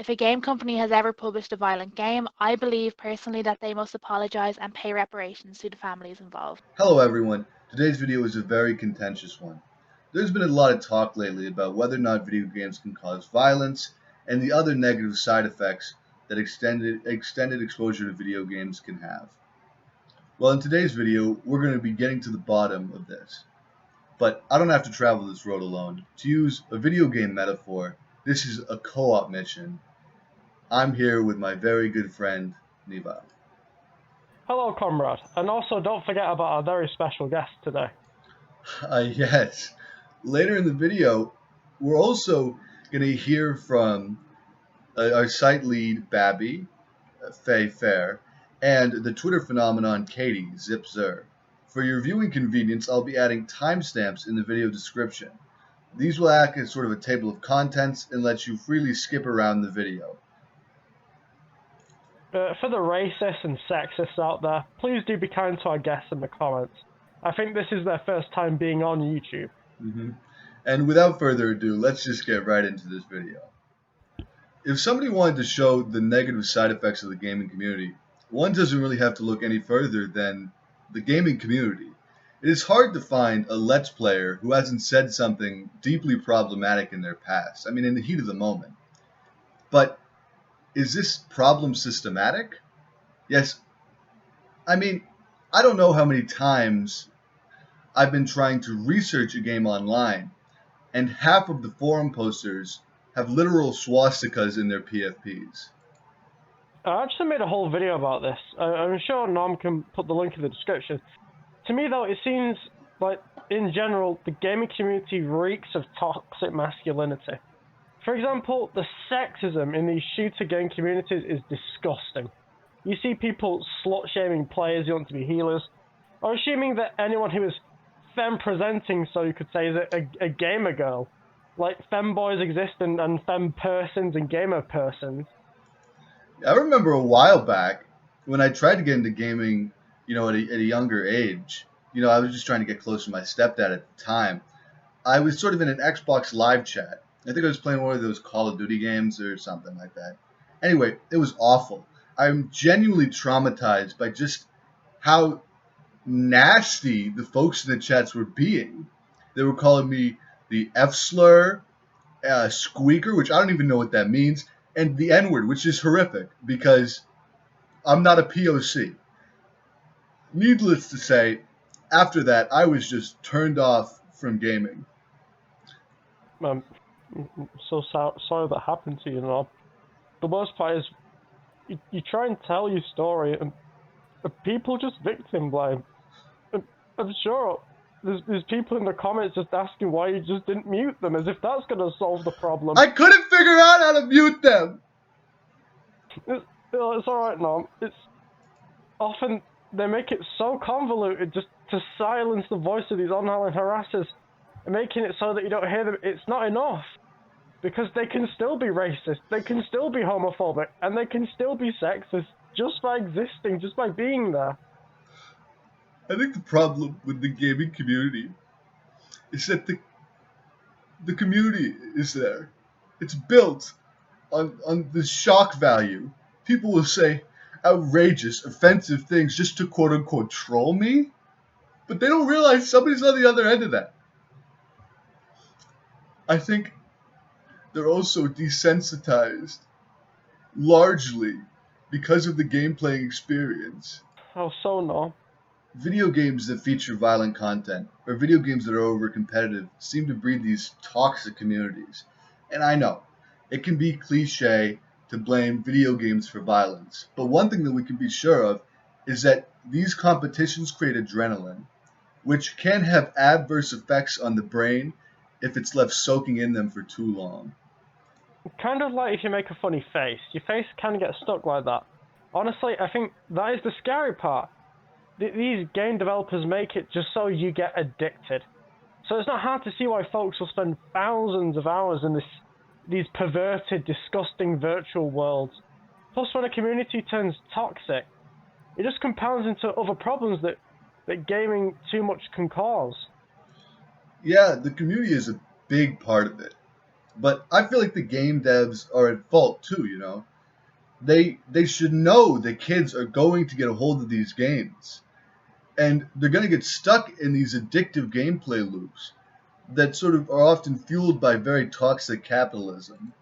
If a game company has ever published a violent game, I believe personally that they must apologize and pay reparations to the families involved. Hello everyone, today's video is a very contentious one. There's been a lot of talk lately about whether or not video games can cause violence and the other negative side effects that extended exposure to video games can have. Well, in today's video, we're going to be getting to the bottom of this. But I don't have to travel this road alone. To use a video game metaphor, this is a co-op mission. I'm here with my very good friend, Neville. Hello, comrade, and also don't forget about our very special guest today. Yes. Later in the video, we're also going to hear from our site lead, Babi, Faye Fair, and the Twitter phenomenon, Katie, ZipZer. For your viewing convenience, I'll be adding timestamps in the video description. These will act as sort of a table of contents and let you freely skip around the video. For the racists and sexists out there, please do be kind to our guests in the comments. I think this is their first time being on YouTube. And without further ado, let's just get right into this video. If somebody wanted to show the negative side effects of the gaming community, one doesn't really have to look any further than the gaming community. It is hard to find a Let's Player who hasn't said something deeply problematic in their past. I mean, in the heat of the moment. But is this problem systematic? Yes. I mean, I don't know how many times I've been trying to research a game online, and half of the forum posters have literal swastikas in their PFPs. I actually made a whole video about this. I'm sure Norm can put the link in the description. To me, though, it seems like, in general, the gaming community reeks of toxic masculinity. For example, the sexism in these shooter game communities is disgusting. You see people slut-shaming players who want to be healers, or assuming that anyone who is femme-presenting, so you could say, is a gamer girl. Like, femboys exist and femme-persons and gamer-persons. I remember a while back when I tried to get into gaming, at a younger age. I was just trying to get close to my stepdad at the time. I was sort of in an Xbox live chat. I think I was playing one of those Call of Duty games or something like that. Anyway, it was awful. I'm genuinely traumatized by just how nasty the folks in the chats were being. They were calling me the F-slur, squeaker, which I don't even know what that means, and the N-word, which is horrific because I'm not a POC. Needless to say, after that, I was just turned off from gaming. I'm so sorry that happened to you, Norm. The worst part is, you try and tell your story, and people just victim blame. I'm sure there's people in the comments just asking why you just didn't mute them, as if that's going to solve the problem. I couldn't figure out how to mute them! It's alright, Norm. It's often they make it so convoluted just to silence the voice of these online harassers, and making it so that you don't hear them. It's not enough. Because they can still be racist, they can still be homophobic, and they can still be sexist just by existing, just by being there. I think the problem with the gaming community is that the community is there. It's built on the shock value. People will say outrageous, offensive things just to quote-unquote troll me, but they don't realize somebody's on the other end of that. I think they're also desensitized, largely because of the game-playing experience. Oh, so no. Video games that feature violent content, or video games that are over-competitive, seem to breed these toxic communities. And I know, it can be cliche to blame video games for violence, but one thing that we can be sure of is that these competitions create adrenaline, which can have adverse effects on the brain if it's left soaking in them for too long. Kind of like if you make a funny face. Your face can get stuck like that. Honestly, I think that is the scary part. These game developers make it just so you get addicted. So it's not hard to see why folks will spend thousands of hours in these perverted, disgusting virtual worlds. Plus, when a community turns toxic, it just compounds into other problems that gaming too much can cause. Yeah, the community is a big part of it. But I feel like the game devs are at fault too. They should know that kids are going to get a hold of these games, and they're going to get stuck in these addictive gameplay loops that sort of are often fueled by very toxic capitalism.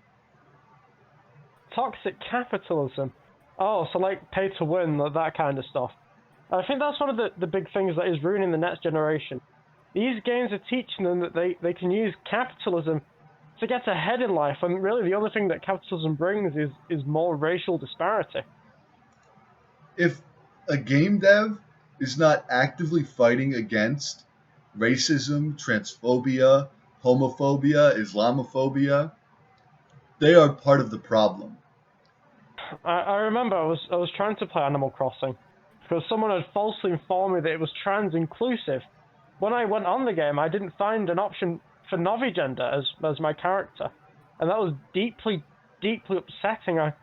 Toxic capitalism. Oh, so like pay to win, that kind of stuff. I think that's one of the big things that is ruining the next generation. These games are teaching them that they can use capitalism to get ahead in life, and really the only thing that capitalism brings is more racial disparity. If a game dev is not actively fighting against racism, transphobia, homophobia, Islamophobia, they are part of the problem. I remember I was trying to play Animal Crossing because someone had falsely informed me that it was trans inclusive. When I went on the game, I didn't find an option for Novi gender as my character, and that was deeply upsetting. I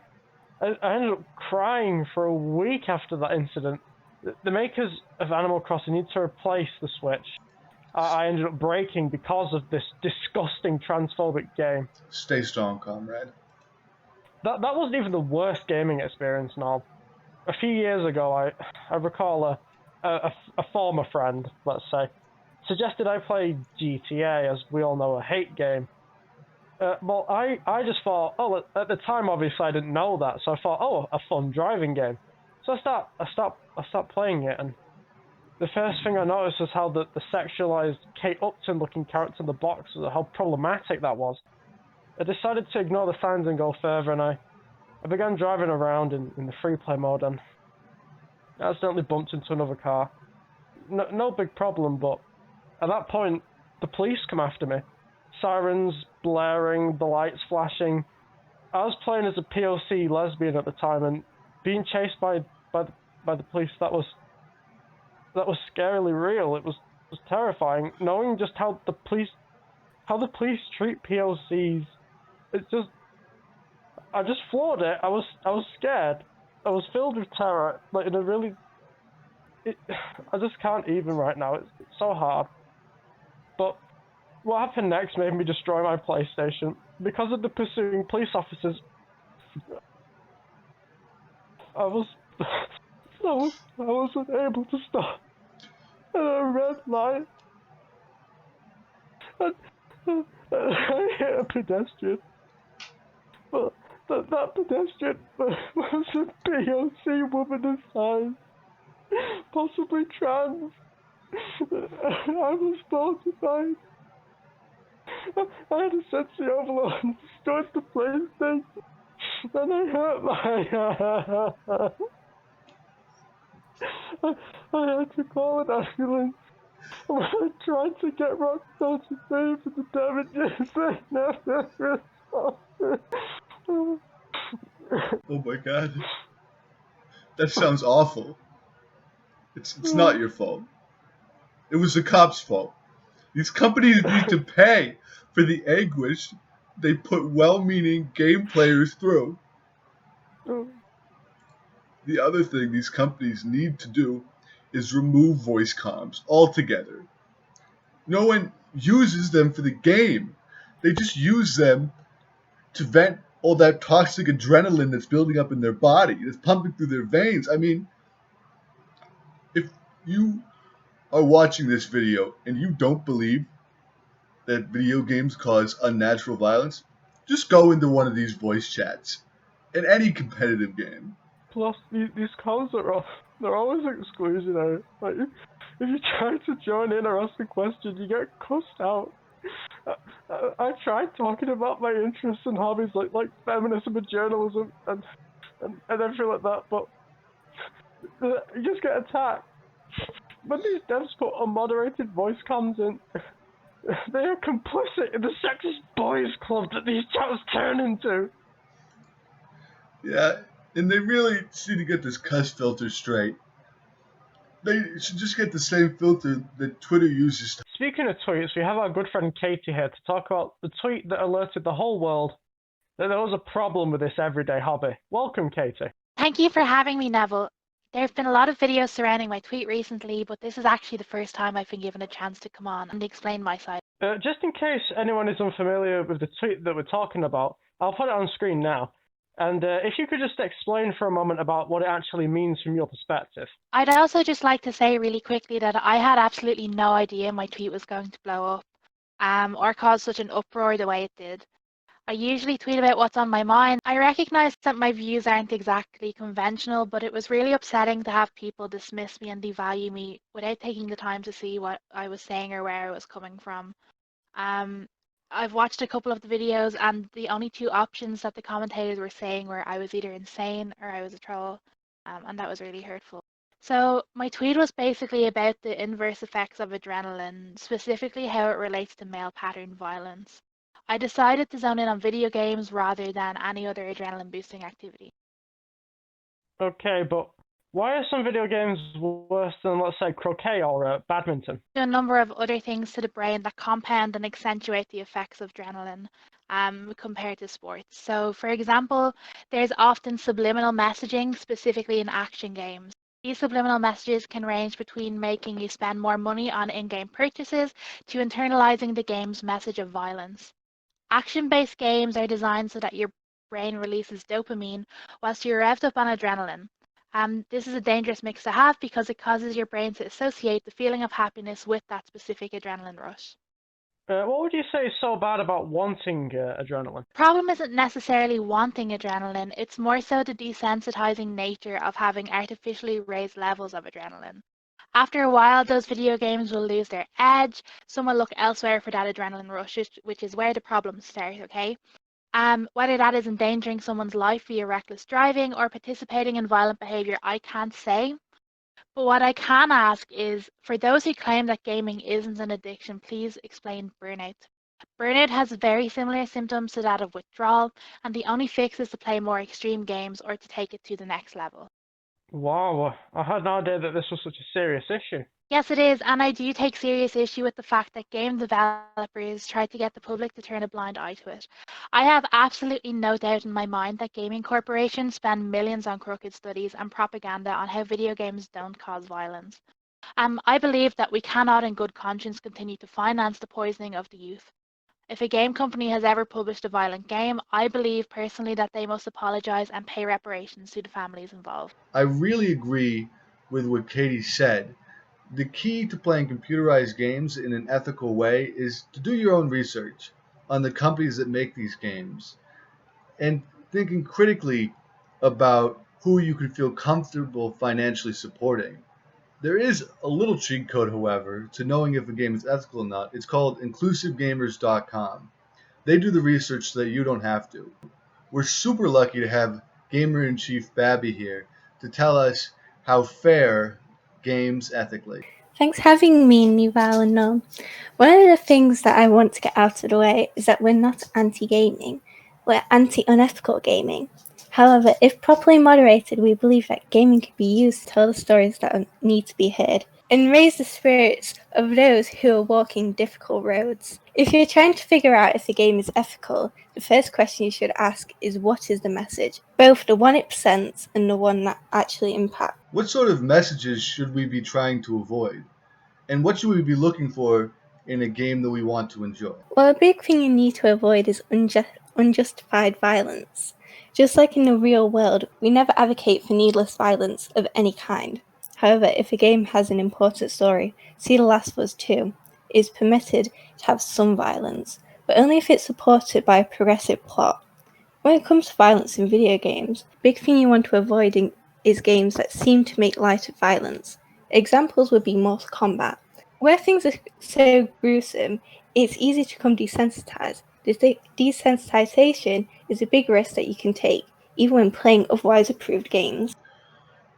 ended up crying for a week after that incident. The makers of Animal Crossing need to replace the Switch. I ended up breaking because of this disgusting transphobic game. Stay strong, comrade. That wasn't even the worst gaming experience, Nob. A few years ago, I recall a former friend, let's say, suggested I play GTA, as we all know, a hate game. Well, I just thought, oh, at the time, obviously, I didn't know that, so I thought, oh, a fun driving game. So I stopped playing it, and the first thing I noticed was how the sexualized Kate Upton-looking character in the box, how problematic that was. I decided to ignore the signs and go further, and I began driving around in the free play mode, and I accidentally bumped into another car. No big problem, but at that point, the police come after me. Sirens blaring, the lights flashing. I was playing as a POC lesbian at the time, and being chased by the police, that was scarily real. It was terrifying. Knowing just how the police treat POCs, I just floored it. I was scared. I was filled with terror. Like, in a really, I just can't even right now. It's so hard. But what happened next made me destroy my PlayStation. Because of the pursuing police officers, I wasn't able to stop at a red light. And I hit a pedestrian. But that pedestrian was a POC woman of size, possibly trans. I was mortified. I had a sensory overload and destroyed the PlayStation. Then I hurt my... I had to call an ambulance. When I tried to get Rockstar to pay for the damages, they never responded. Oh my god. That sounds awful. It's not your fault. It was the cops' fault. These companies need to pay for the anguish they put well-meaning game players through. The other thing these companies need to do is remove voice comms altogether. No one uses them for the game. They just use them to vent all that toxic adrenaline that's building up in their body, that's pumping through their veins. I mean, if you are watching this video and you don't believe that video games cause unnatural violence, just go into one of these voice chats in any competitive game. Plus, these calls they're always exclusionary. Like, if you try to join in or ask a question, you get cussed out. I tried talking about my interests and hobbies like feminism and journalism and everything like that, but you just get attacked. When these devs put unmoderated voice comms in, they are complicit in the sexist boys club that these chats turn into. Yeah, and they really need to get this cuss filter straight. They should just get the same filter that Twitter uses. Speaking of tweets, we have our good friend Katie here to talk about the tweet that alerted the whole world that there was a problem with this everyday hobby. Welcome, Katie. Thank you for having me, Neville. There have been a lot of videos surrounding my tweet recently, but this is actually the first time I've been given a chance to come on and explain my side. Just in case anyone is unfamiliar with the tweet that we're talking about, I'll put it on screen now. And if you could just explain for a moment about what it actually means from your perspective. I'd also just like to say really quickly that I had absolutely no idea my tweet was going to blow up, or cause such an uproar the way it did. I usually tweet about what's on my mind. I recognize that my views aren't exactly conventional, but it was really upsetting to have people dismiss me and devalue me without taking the time to see what I was saying or where I was coming from. I've watched a couple of the videos, and the only two options that the commentators were saying were I was either insane or I was a troll, and that was really hurtful. So my tweet was basically about the inverse effects of adrenaline, specifically how it relates to male pattern violence. I decided to zone in on video games rather than any other adrenaline boosting activity. Okay, but why are some video games worse than, let's say, croquet or badminton? A number of other things to the brain that compound and accentuate the effects of adrenaline compared to sports. So, for example, there's often subliminal messaging, specifically in action games. These subliminal messages can range between making you spend more money on in-game purchases to internalizing the game's message of violence. Action-based games are designed so that your brain releases dopamine whilst you're revved up on adrenaline. This is a dangerous mix to have because it causes your brain to associate the feeling of happiness with that specific adrenaline rush. What would you say is so bad about wanting adrenaline? The problem isn't necessarily wanting adrenaline, it's more so the desensitizing nature of having artificially raised levels of adrenaline. After a while, those video games will lose their edge. Some will look elsewhere for that adrenaline rush, which is where the problems start, okay? Whether that is endangering someone's life via reckless driving or participating in violent behavior, I can't say. But what I can ask is, for those who claim that gaming isn't an addiction, please explain burnout. Burnout has very similar symptoms to that of withdrawal, and the only fix is to play more extreme games or to take it to the next level. Wow, I had no idea that this was such a serious issue. Yes, it is, and I do take serious issue with the fact that game developers try to get the public to turn a blind eye to it. I have absolutely no doubt in my mind that gaming corporations spend millions on crooked studies and propaganda on how video games don't cause violence. I believe that we cannot in good conscience continue to finance the poisoning of the youth. If a game company has ever published a violent game, I believe personally that they must apologize and pay reparations to the families involved. I really agree with what Katie said. The key to playing computerized games in an ethical way is to do your own research on the companies that make these games and thinking critically about who you could feel comfortable financially supporting. There is a little cheat code, however, to knowing if a game is ethical or not. It's called inclusivegamers.com. They do the research so that you don't have to. We're super lucky to have Gamer-in-Chief Babi here to tell us how fair games ethically. Thanks for having me, Neville and Nom. One of the things that I want to get out of the way is that we're not anti-gaming, we're anti-unethical gaming. However, if properly moderated, we believe that gaming can be used to tell the stories that need to be heard and raise the spirits of those who are walking difficult roads. If you're trying to figure out if a game is ethical, the first question you should ask is what is the message, both the one it presents and the one that actually impacts. What sort of messages should we be trying to avoid? And what should we be looking for in a game that we want to enjoy? Well, a big thing you need to avoid is unjustified violence. Just like in the real world, we never advocate for needless violence of any kind. However, if a game has an important story, see The Last of Us 2, it is permitted to have some violence, but only if it's supported by a progressive plot. When it comes to violence in video games, the big thing you want to avoid is games that seem to make light of violence. Examples would be Mortal Kombat. Where things are so gruesome, it's easy to become desensitized. This desensitization is a big risk that you can take, even when playing otherwise approved games.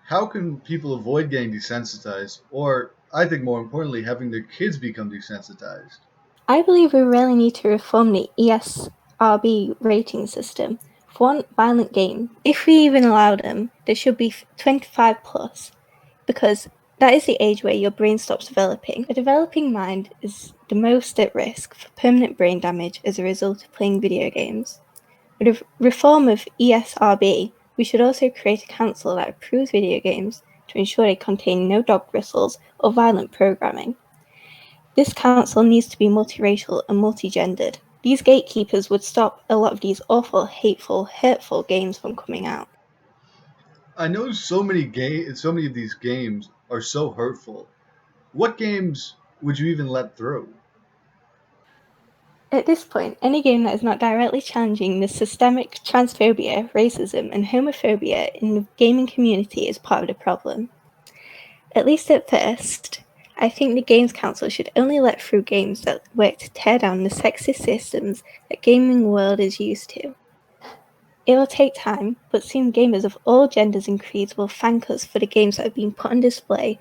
How can people avoid getting desensitized, or, I think more importantly, having their kids become desensitized? I believe we really need to reform the ESRB rating system. For one violent game, if we even allow them, there should be 25 plus, because that is the age where your brain stops developing. A developing mind is the most at risk for permanent brain damage as a result of playing video games. With a reform of ESRB, we should also create a council that approves video games to ensure they contain no dog bristles or violent programming. This council needs to be multiracial and multigendered. These gatekeepers would stop a lot of these awful, hateful, hurtful games from coming out. I know so many of these games are so hurtful. What games would you even let through? At this point, any game that is not directly challenging the systemic transphobia, racism, and homophobia in the gaming community is part of the problem. At least at first, I think the Games Council should only let through games that work to tear down the sexist systems that gaming world is used to. It will take time, but soon gamers of all genders and creeds will thank us for the games that have been put on display,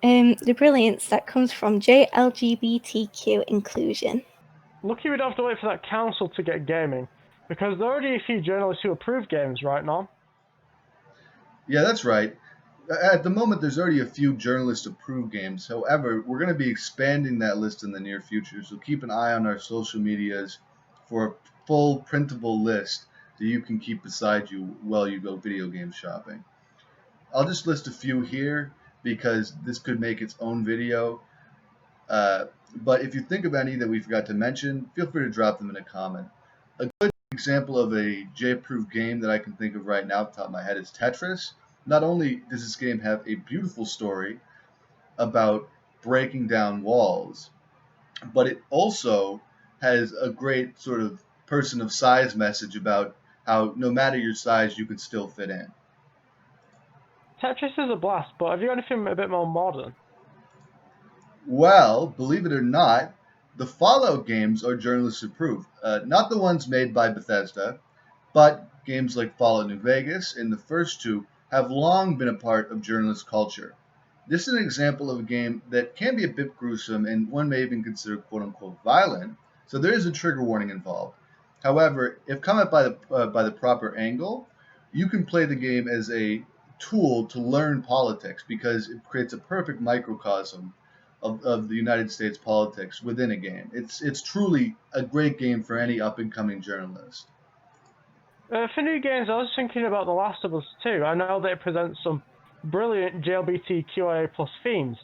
the brilliance that comes from JLGBTQ inclusion. Lucky we don't have to wait for that council to get gaming, because there are already a few journalists who approve games, right, Norm? Yeah, that's right. At the moment, there's already a few journalist-approved games. However, we're going to be expanding that list in the near future, so keep an eye on our social medias for a full printable list that you can keep beside you while you go video game shopping. I'll just list a few here because this could make its own video. But if you think of any that we forgot to mention, feel free to drop them in a comment. A good example of a J-approved game that I can think of right now off the top of my head is Tetris. Not only does this game have a beautiful story about breaking down walls, but it also has a great sort of person of size message about how no matter your size, you can still fit in. Tetris is a blast, but have you got anything a bit more modern? Well, believe it or not, the Fallout games are journalist approved. Not the ones made by Bethesda, but games like Fallout New Vegas and the first two have long been a part of journalist culture. This is an example of a game that can be a bit gruesome and one may even consider quote unquote violent, so there is a trigger warning involved. However, if come at by the proper angle, you can play the game as a tool to learn politics because it creates a perfect microcosm of the United States politics within a game. It's truly a great game for any up and coming journalist. For new games, I was thinking about The Last of Us 2. I know that it presents some brilliant LGBTQIA+ themes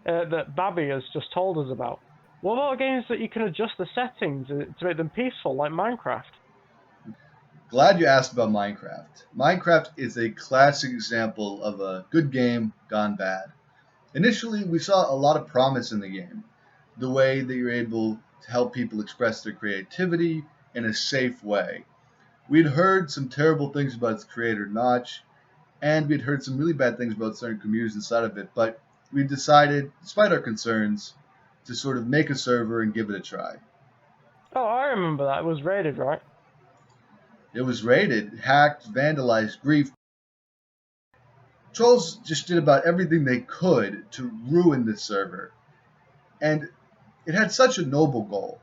that Babi has just told us about. What about games that you can adjust the settings to make them peaceful, like Minecraft? Glad you asked about Minecraft. Minecraft is a classic example of a good game gone bad. Initially, we saw a lot of promise in the game. The way that you're able to help people express their creativity in a safe way. We'd heard some terrible things about its creator, Notch, and we'd heard some really bad things about certain communities inside of it, but we decided, despite our concerns, to sort of make a server and give it a try. Oh, I remember that. It was rated, right? It was raided, hacked, vandalized, griefed. Trolls just did about everything they could to ruin this server. And it had such a noble goal.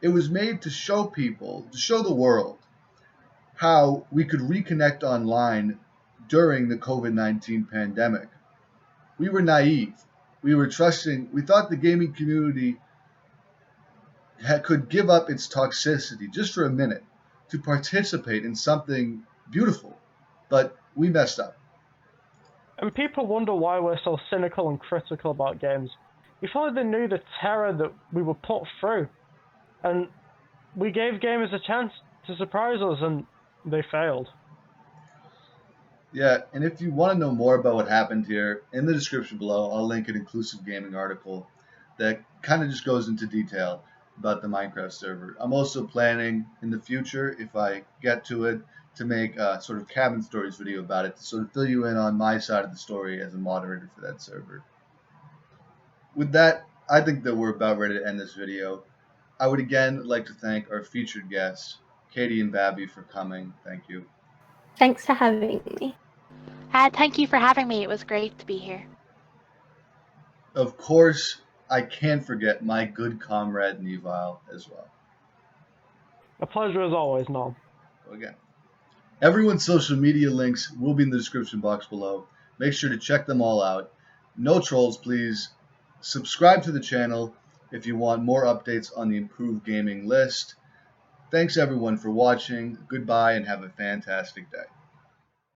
It was made to show people, to show the world, how we could reconnect online during the COVID-19 pandemic. We were naive. We were trusting. We thought the gaming community could give up its toxicity just for a minute to participate in something beautiful. But we messed up. And people wonder why we're so cynical and critical about games. If only they knew the terror that we were put through. And we gave gamers a chance to surprise us, and they failed. Yeah, and if you want to know more about what happened here, in the description below, I'll link an inclusive gaming article that kind of just goes into detail about the Minecraft server. I'm also planning in the future, if I get to it, to make a sort of cabin stories video about it to sort of fill you in on my side of the story as a moderator for that server. With that, I think that we're about ready to end this video. I would again like to thank our featured guests, Katie and Babi, for coming. Thank you. Thanks for having me. Thank you for having me. It was great to be here. Of course, I can't forget my good comrade Neville as well. A pleasure as always, Norm. So again, everyone's social media links will be in the description box below. Make sure to check them all out. No trolls, please. Subscribe to the channel if you want more updates on the improved gaming list. Thanks everyone for watching. Goodbye and have a fantastic day.